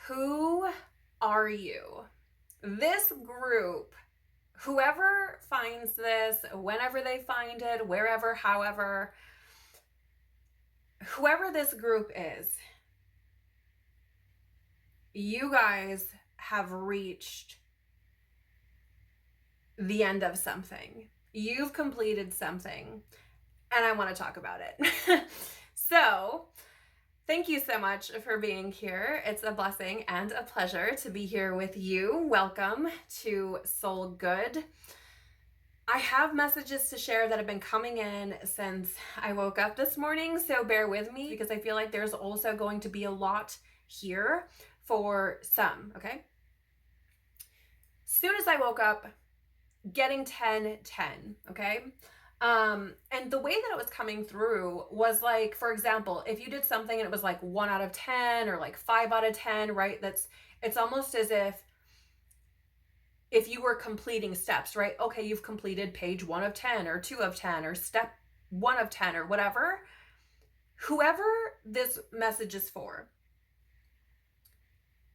Who are you? This group, whoever finds this, whenever they find it, wherever, however, whoever this group is, you guys have reached the end of something. You've completed something, and I want to talk about it. So, thank you so much for being here. It's a blessing and a pleasure to be here with you. Welcome to Soul Good. I have messages to share that have been coming in since I woke up this morning, so bear with me because I feel like there's also going to be a lot here for some, okay? Soon as I woke up, getting 10-10, okay? And the way that it was coming through was like, for example, if you did something and it was like 1 out of 10 or like 5 out of 10, right? It's almost as if you were completing steps, right? Okay, you've completed page 1 of 10 or 2 of 10 or step 1 of 10 or whatever. Whoever this message is for,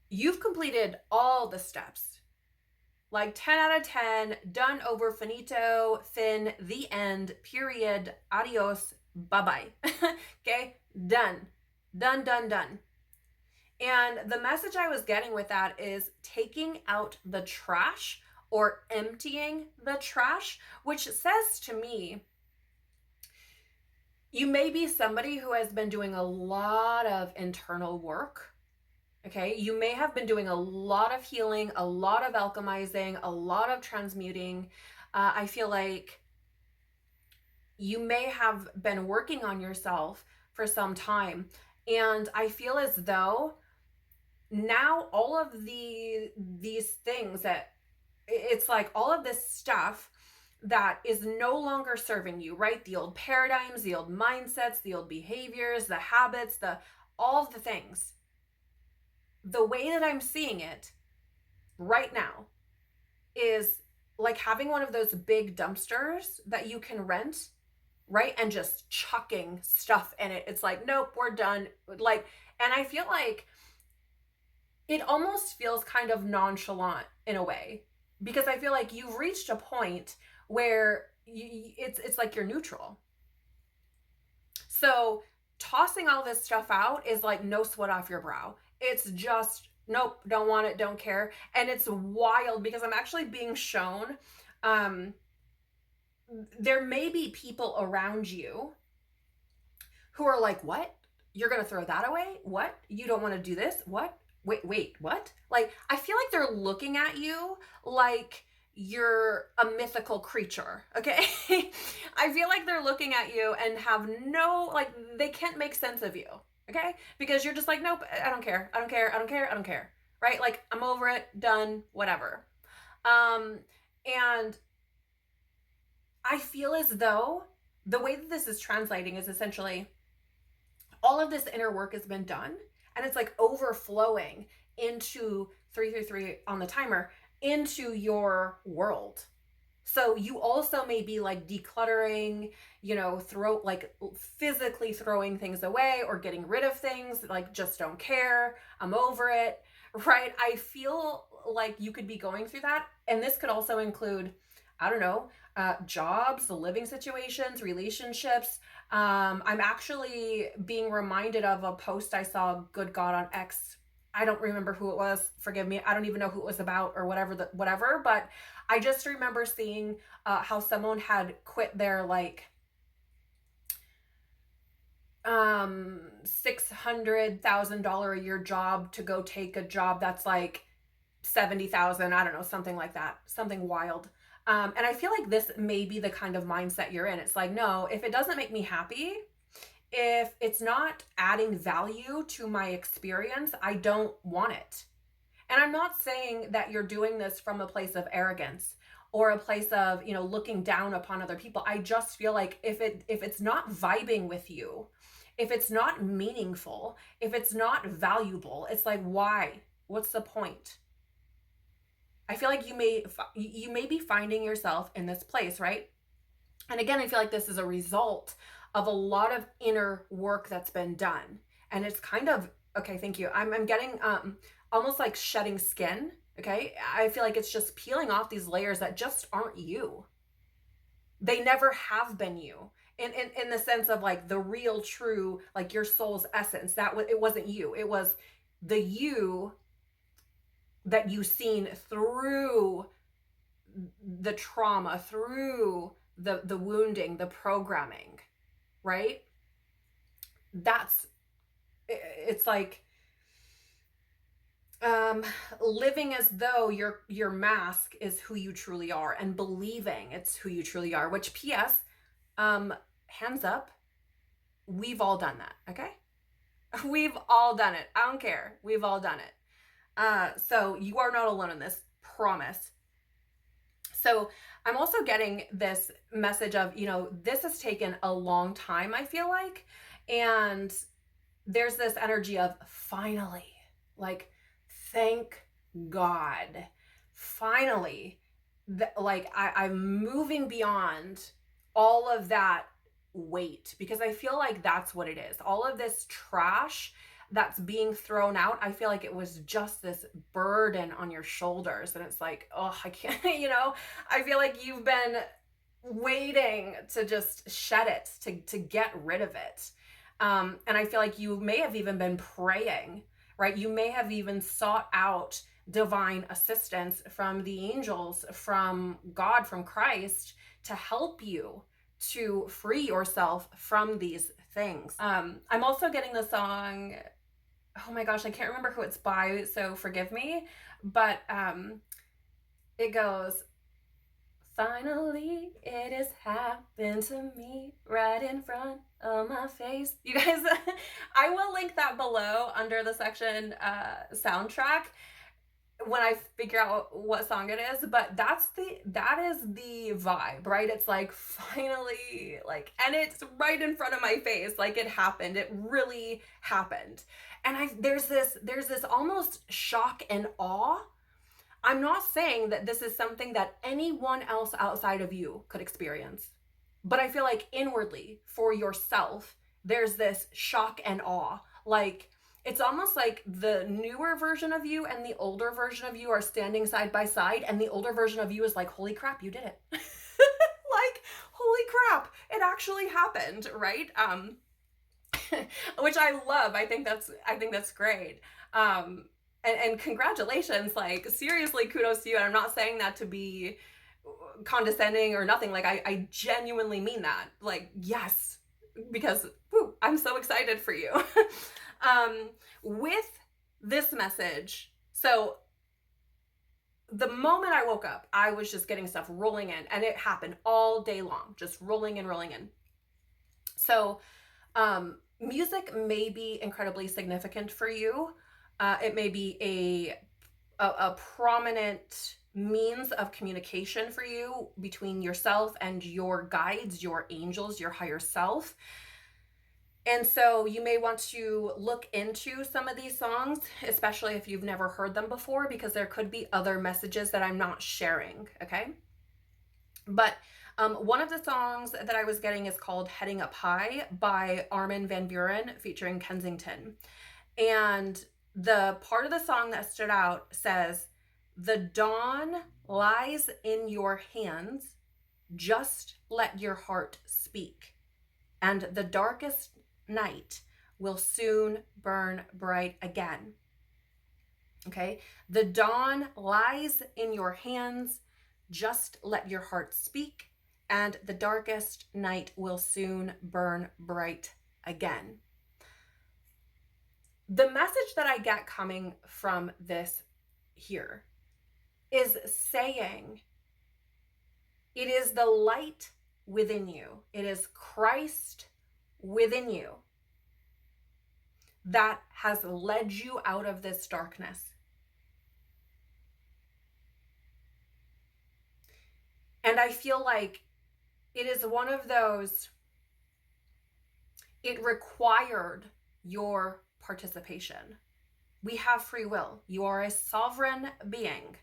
you've completed all the steps. Like 10 out of 10, done, over, finito, fin, the end, period, adios, bye-bye. Okay, done. Done, done, done. And the message I was getting with that is taking out the trash or emptying the trash, which says to me, you may be somebody who has been doing a lot of internal work. Okay, you may have been doing a lot of healing, a lot of alchemizing, a lot of transmuting. I feel like you may have been working on yourself for some time. And I feel as though now all of these things that it's like all of this stuff that is no longer serving you, right? The old paradigms, the old mindsets, the old behaviors, the habits, all of the things. The way that I'm seeing it right now is like having one of those big dumpsters that you can rent, right? And just chucking stuff in it. It's like, nope, we're done. Like, and I feel like it almost feels kind of nonchalant in a way, because I feel like you've reached a point where it's like you're neutral. So tossing all this stuff out is like no sweat off your brow. It's just, nope, don't want it, don't care. And it's wild because I'm actually being shown, there may be people around you who are like, what? You're going to throw that away? What? You don't want to do this? What? Wait, what? Like, I feel like they're looking at you like you're a mythical creature, okay? I feel like they're looking at you and have no, like, they can't make sense of you. Okay? Because you're just like, nope, I don't care. I don't care. I don't care. I don't care. Right? Like, I'm over it, done, whatever. And I feel as though the way that this is translating is essentially all of this inner work has been done, and it's like overflowing into 333 on the timer into your world. So you also may be like decluttering, like physically throwing things away or getting rid of things, like just don't care, I'm over it, right? I feel like you could be going through that. And this could also include, I don't know, jobs, living situations, relationships. I'm actually being reminded of a post I saw, good God, on X. I don't remember who it was. Forgive me. I don't even know who it was about or whatever. But I just remember seeing how someone had quit their like $600,000 a year job to go take a job that's like 70,000. I don't know, something like that, something wild. And I feel like this may be the kind of mindset you're in. It's like, no, if it doesn't make me happy, if it's not adding value to my experience, I don't want it. And I'm not saying that you're doing this from a place of arrogance or a place of, looking down upon other people. I just feel like if it's not vibing with you, if it's not meaningful, if it's not valuable, it's like, why? What's the point? I feel like you may be finding yourself in this place, right? And again, I feel like this is a result of a lot of inner work that's been done. And it's kind of, okay, thank you. I'm getting almost like shedding skin. Okay. I feel like it's just peeling off these layers that just aren't you. They never have been you. In the sense of like the real, true, like your soul's essence. It wasn't you. It was the you that you've seen through the trauma, through the wounding, the programming, right? It's like living as though your mask is who you truly are, and believing it's who you truly are, which PS, hands up, we've all done that, okay? We've all done it. I don't care. We've all done it. So you are not alone in this, promise. So I'm also getting this message of, this has taken a long time, I feel like. And there's this energy of finally, like, thank God, finally, I'm moving beyond all of that weight, because I feel like that's what it is. All of this trash that's being thrown out, I feel like it was just this burden on your shoulders, and it's like, oh, I can't, I feel like you've been waiting to just shed it, to get rid of it. And I feel like you may have even been praying, right? You may have even sought out divine assistance from the angels, from God, from Christ, to help you to free yourself from these things. I'm also getting the song, oh my gosh, I can't remember who it's by, so forgive me, but it goes, finally it has happened to me right in front of my face. You guys, I will link that below under the section soundtrack when I figure out what song it is, but that is the vibe, right? It's like, finally, like, and it's right in front of my face, like it happened, it really happened. And there's this almost shock and awe. I'm not saying that this is something that anyone else outside of you could experience, but I feel like inwardly for yourself, there's this shock and awe. Like, it's almost like the newer version of you and the older version of you are standing side by side, and the older version of you is like, holy crap, you did it. Like, holy crap, it actually happened, right? Which I love. I think that's great. And congratulations, like, seriously, kudos to you. And I'm not saying that to be condescending or nothing. Like, I genuinely mean that. Like, yes, because I'm so excited for you. With this message, so the moment I woke up, I was just getting stuff rolling in, and it happened all day long, just rolling in. So music may be incredibly significant for you. It may be a prominent means of communication for you between yourself and your guides, your angels, your higher self. And so you may want to look into some of these songs, especially if you've never heard them before, because there could be other messages that I'm not sharing, okay? But one of the songs that I was getting is called Heading Up High by Armin van Buuren featuring Kensington. And the part of the song that stood out says, "The dawn lies in your hands, just let your heart speak, and the darkest night will soon burn bright again." Okay, the dawn lies in your hands, just let your heart speak, and the darkest night will soon burn bright again. The message that I get coming from this here is saying, it is the light within you, it is Christ within you that has led you out of this darkness. And I feel like it is one of those, it required your participation. We have free will. You are a sovereign being.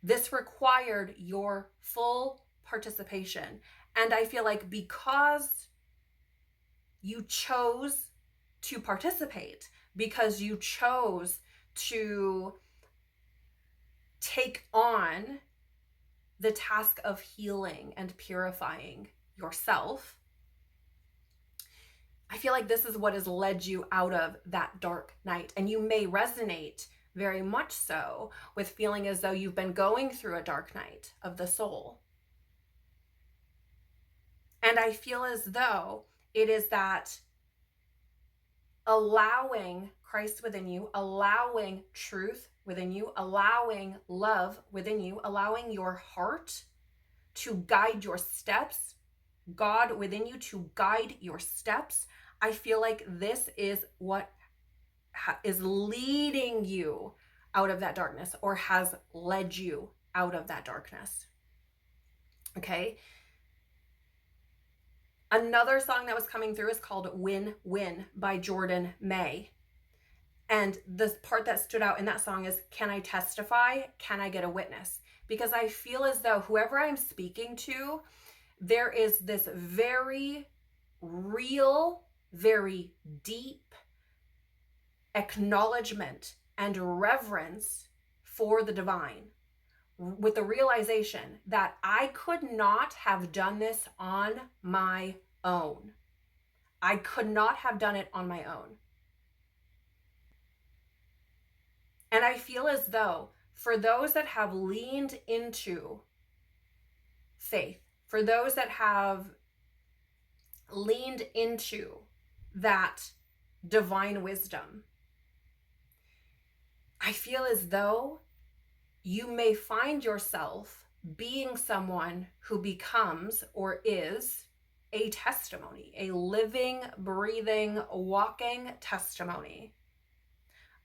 This required your full participation. And I feel like because you chose to participate, because you chose to take on the task of healing and purifying yourself, I feel like this is what has led you out of that dark night. And you may resonate very much so with feeling as though you've been going through a dark night of the soul. And I feel as though it is that allowing Christ within you, allowing truth within you, allowing love within you, allowing your heart to guide your steps, God within you to guide your steps. I feel like this is what is leading you out of that darkness, or has led you out of that darkness. Okay. Another song that was coming through is called Win Win by Jordan May. And the part that stood out in that song is, can I testify? Can I get a witness? Because I feel as though whoever I'm speaking to, there is this very real, very deep acknowledgement and reverence for the divine, with the realization that I could not have done this on my own. I could not have done it on my own. And I feel as though for those that have leaned into faith, for those that have leaned into that divine wisdom, I feel as though you may find yourself being someone who becomes or is a testimony, a living, breathing, walking testimony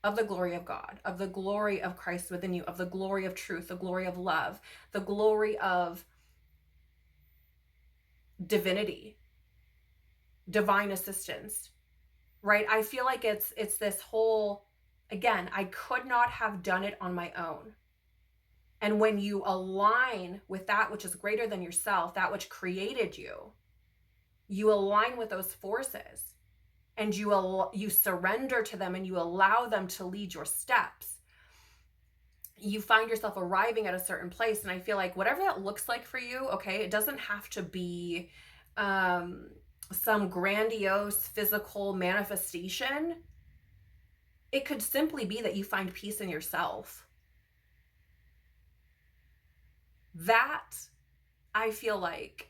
of the glory of God, of the glory of Christ within you, of the glory of truth, the glory of love, the glory of divinity, divine assistance, right? I feel like it's this whole, again, I could not have done it on my own. And when you align with that which is greater than yourself, that which created you, you align with those forces, and you surrender to them, and you allow them to lead your steps. You find yourself arriving at a certain place. And I feel like whatever that looks like for you, okay, it doesn't have to be some grandiose physical manifestation. It could simply be that you find peace in yourself. That, I feel like,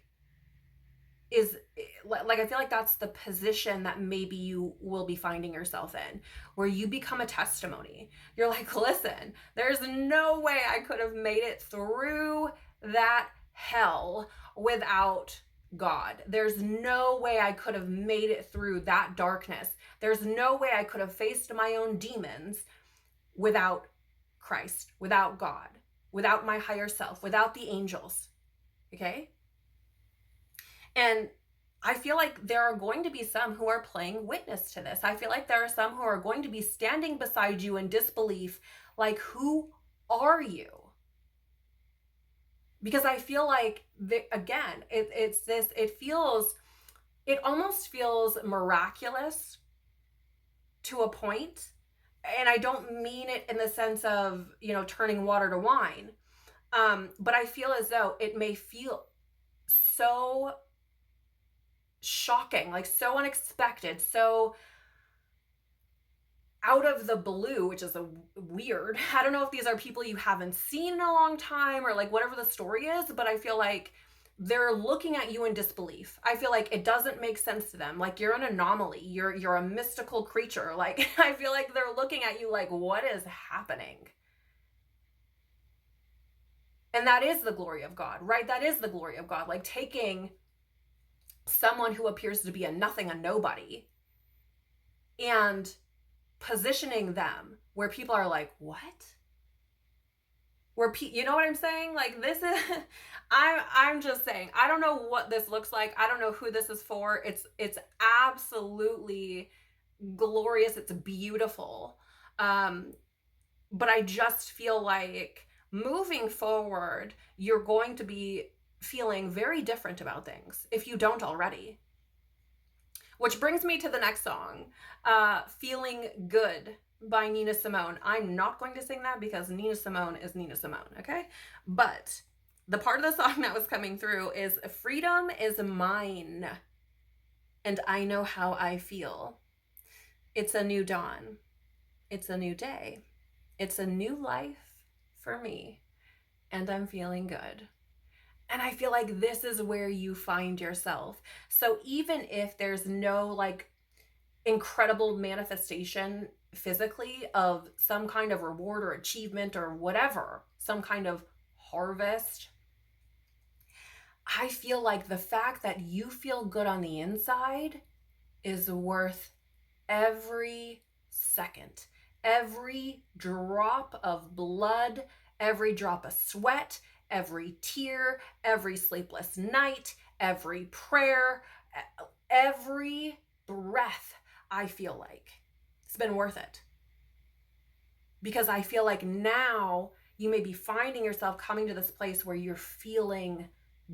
is like, I feel like that's the position that maybe you will be finding yourself in, where you become a testimony. You're like, listen, there's no way I could have made it through that hell without God. There's no way I could have made it through that darkness. There's no way I could have faced my own demons without Christ, without God, without my higher self, without the angels. Okay? And I feel like there are going to be some who are playing witness to this. I feel like there are some who are going to be standing beside you in disbelief, like, who are you? Because I feel like, again, it almost feels miraculous to a point. And I don't mean it in the sense of, turning water to wine. But I feel as though it may feel so shocking, like so unexpected, so out of the blue, which is a weird. I don't know if these are people you haven't seen in a long time, or like whatever the story is, but I feel like they're looking at you in disbelief. I feel like it doesn't make sense to them. Like, you're an anomaly. You're a mystical creature. Like, I feel like they're looking at you like, what is happening? And that is the glory of God, right? That is the glory of God. Like, taking someone who appears to be a nothing, a nobody, and positioning them where people are like, what? You know what I'm saying? Like, this is, I'm just saying, I don't know what this looks like. I don't know who this is for. It's absolutely glorious. It's beautiful. But I just feel like moving forward, you're going to be feeling very different about things if you don't already. Which brings me to the next song, Feeling Good by Nina Simone. I'm not going to sing that because Nina Simone is Nina Simone, okay? But the part of the song that was coming through is freedom is mine, and I know how I feel. It's a new dawn. It's a new day. It's a new life for me, and I'm feeling good. And I feel like this is where you find yourself. So even if there's no like incredible manifestation physically of some kind of reward or achievement or whatever, some kind of harvest, I feel like the fact that you feel good on the inside is worth every second, every drop of blood, every drop of sweat, every tear, every sleepless night, every prayer, every breath. I feel like it's been worth it, because I feel like now you may be finding yourself coming to this place where you're feeling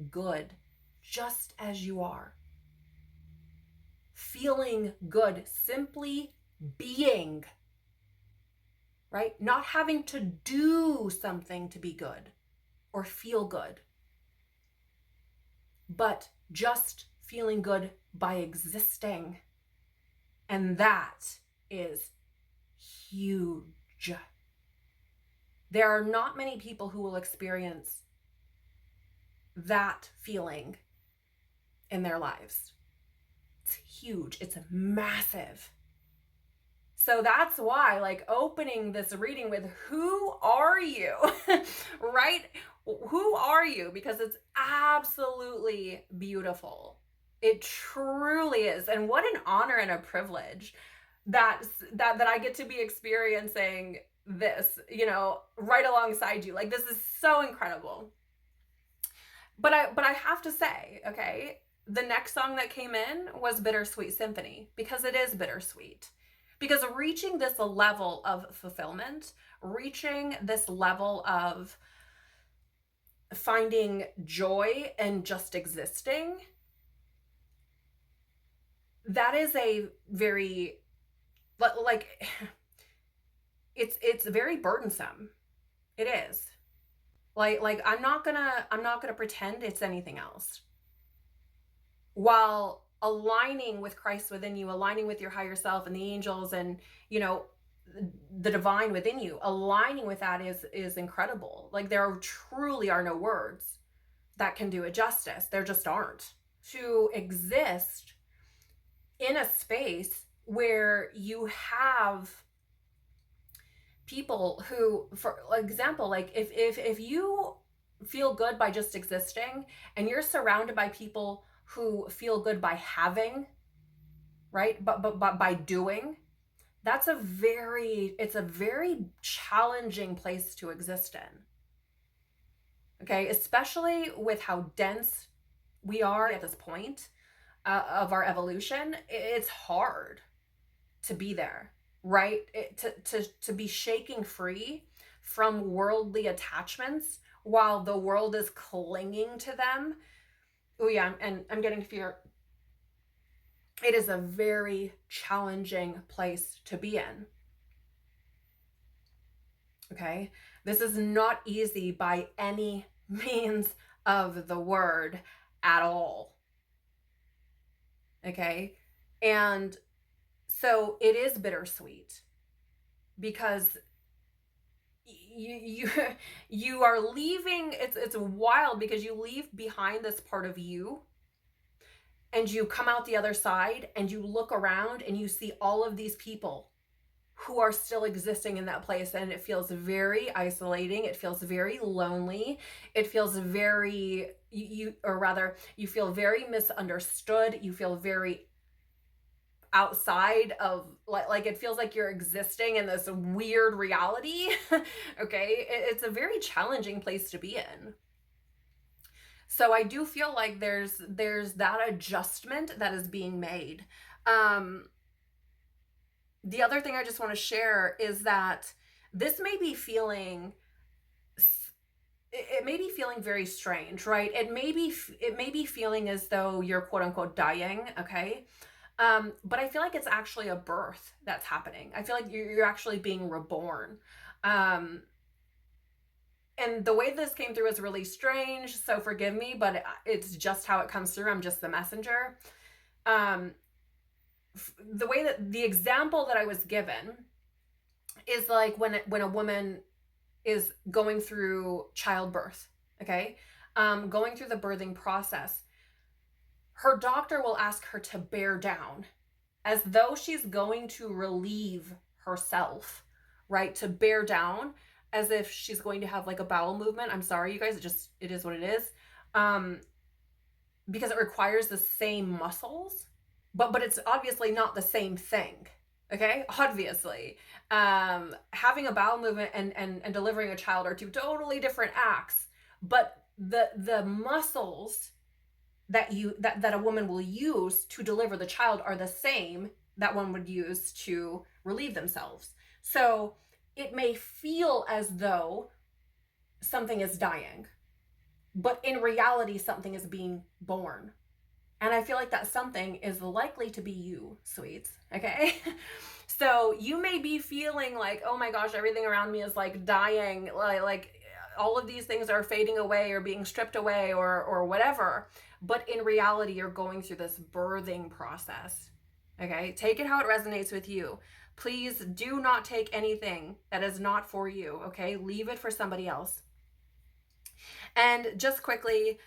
good just as you are. Feeling good, simply being, right? Not having to do something to be good or feel good, but just feeling good by existing. And that is huge. There are not many people who will experience that feeling in their lives. It's huge. It's massive. So that's why, like, opening this reading with, who are you? Right? Who are you? Because it's absolutely beautiful. It truly is. And what an honor and a privilege that I get to be experiencing this, you know, right alongside you. Like, this is so incredible. But I have to say, okay, the next song that came in was Bittersweet Symphony, because it is bittersweet. Because reaching this level of fulfillment, reaching this level of finding joy and just existing, that is a very, like, it's very burdensome. It is. Like I'm not gonna pretend it's anything else. While aligning with Christ within you, aligning with your higher self and the angels and, you know, the divine within you, aligning with that is incredible. Like, there truly are no words that can do it justice. There just aren't. To exist in a space where you have people who, for example, like if you feel good by just existing and you're surrounded by people who feel good by having, right? But by doing, it's a very challenging place to exist in. Okay, especially with how dense we are at this point of our evolution. It's hard to be there, right? To be shaking free from worldly attachments while the world is clinging to them. Oh yeah, and I'm getting fear. It is a very challenging place to be in. Okay, this is not easy by any means of the word at all. Okay, and so it is bittersweet, because you are leaving. It's wild, because you leave behind this part of you, and you come out the other side and you look around and you see all of these people who are still existing in that place, and it feels very isolating. It feels very lonely. It feels very, you feel very misunderstood. You feel very outside of, like it feels like you're existing in this weird reality. Okay, it's a very challenging place to be in. So I do feel like there's that adjustment that is being made. The other thing I just want to share is that this may be feeling, it may be feeling very strange, right? It may be feeling as though you're quote unquote dying, okay? But I feel like it's actually a birth that's happening. I feel like you're actually being reborn. And the way this came through is really strange, so forgive me, but it's just how it comes through. I'm just the messenger. The way that the example that I was given is like when a woman is going through childbirth, okay, going through the birthing process, her doctor will ask her to bear down as though she's going to relieve herself, right? To bear down as if she's going to have like a bowel movement. I'm sorry, you guys, it is what it is. Because it requires the same muscles, but it's obviously not the same thing. Okay, obviously, having a bowel movement and delivering a child are two totally different acts, but the muscles that a woman will use to deliver the child are the same that one would use to relieve themselves. So it may feel as though something is dying, but in reality, something is being born. And I feel like that something is likely to be you, sweets, okay? So you may be feeling like, oh my gosh, everything around me is like dying, like all of these things are fading away or being stripped away or whatever. But in reality, you're going through this birthing process, okay? Take it how it resonates with you. Please do not take anything that is not for you, okay? Leave it for somebody else. And just quickly,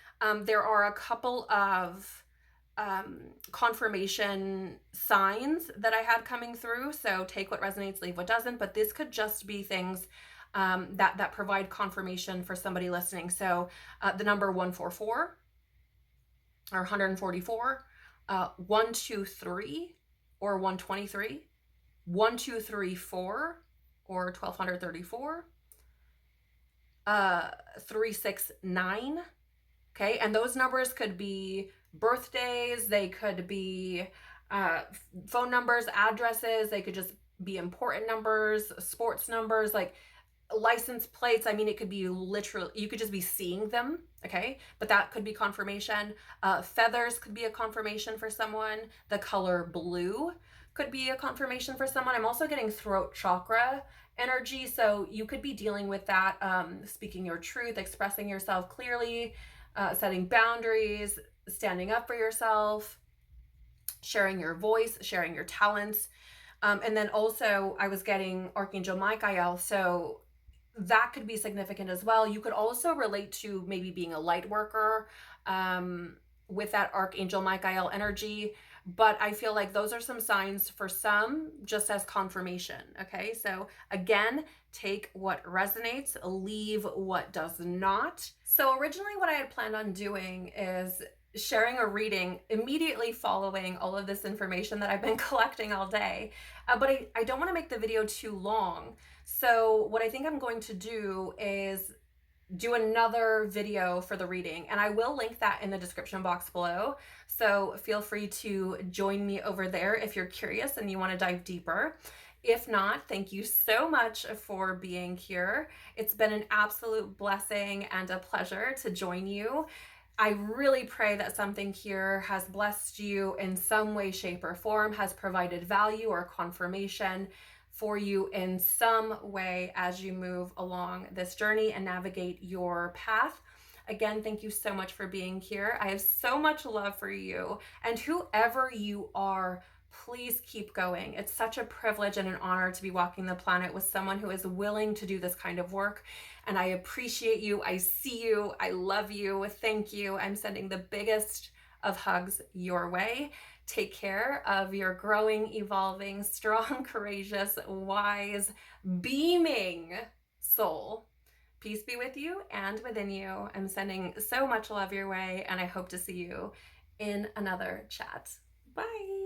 there are a couple of confirmation signs that I had coming through. So take what resonates, leave what doesn't, but this could just be things that provide confirmation for somebody listening. So the number 144 or 144, 123 or 123, 1234 or 1234, 369. Okay, and those numbers could be birthdays, they could be phone numbers, addresses, they could just be important numbers, sports numbers, like license plates. I mean, it could be literally, you could just be seeing them, okay? But that could be confirmation. Feathers could be a confirmation for someone. The color blue could be a confirmation for someone. I'm also getting throat chakra energy, so you could be dealing with that, speaking your truth, expressing yourself clearly, setting boundaries, standing up for yourself, sharing your voice, sharing your talents. And then also I was getting Archangel Michael, so that could be significant as well. You could also relate to maybe being a light worker with that Archangel Michael energy. But I feel like those are some signs for some, just as confirmation, okay? So again, take what resonates, leave what does not. So originally what I had planned on doing is sharing a reading immediately following all of this information that I've been collecting all day. But I don't want to make the video too long. So what I think I'm going to do is do another video for the reading, and I will link that in the description box below. So feel free to join me over there if you're curious and you want to dive deeper. If not, thank you so much for being here. It's been an absolute blessing and a pleasure to join you. I really pray that something here has blessed you in some way, shape, or form, has provided value or confirmation for you in some way as you move along this journey and navigate your path. Again, thank you so much for being here. I have so much love for you, and whoever you are, please keep going. It's such a privilege and an honor to be walking the planet with someone who is willing to do this kind of work. And I appreciate you. I see you. I love you. Thank you. I'm sending the biggest of hugs your way. Take care of your growing, evolving, strong, courageous, wise, beaming soul. Peace be with you and within you. I'm sending so much love your way, and I hope to see you in another chat. Bye.